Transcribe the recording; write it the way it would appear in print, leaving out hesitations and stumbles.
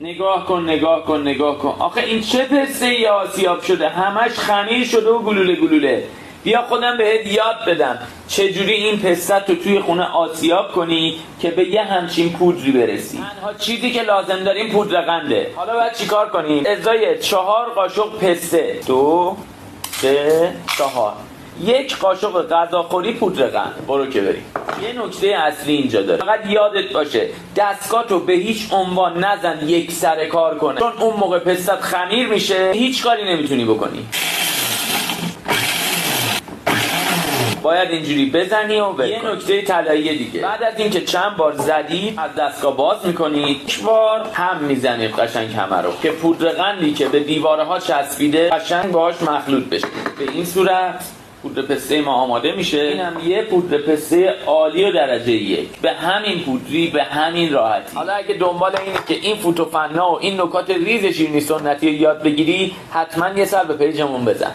نگاه کن. آخه این چه پسته ای آسیاب شده؟ همش خمیر شده و گلوله. بیا خودم بهت یاد بدم چجوری این پسته تو توی خونه آسیاب کنی که به یه همچین پودری برسی. تنها چیزی که لازم داریم پودر قنده. حالا باید چیکار کنیم؟ ازای 4 قاشق پسته 2 3 4 1 قاشق غذاخوری پودر قند. برو که بریم. یه نکته اصلی اینجا داره، فقط یادت باشه دستگاهتو به هیچ عنوان نزن یک سر کار کنه، چون اون موقع پستت خمیر میشه، هیچ کاری نمیتونی بکنی. باید اینجوری بزنی و بکنی. یه نکته طلایی دیگه، بعد از اینکه چند بار زدید از دستگاه باز میکنید، 1 بار هم میزنید قشنگ همه رو که پودر قندی که به دیوارها چسبیده قشنگ باهاش مخلوط بشه. به این صورت پودر پسته ما آماده میشه. اینم یه پودر پسته عالی و درجه 1 به همین پودری، به همین راحتی. حالا اگه دنبال اینه که این فوتوفنا و این نکات ریز شیرینی سنتی رو یاد بگیری، حتما یه سر به پیجمون بزن.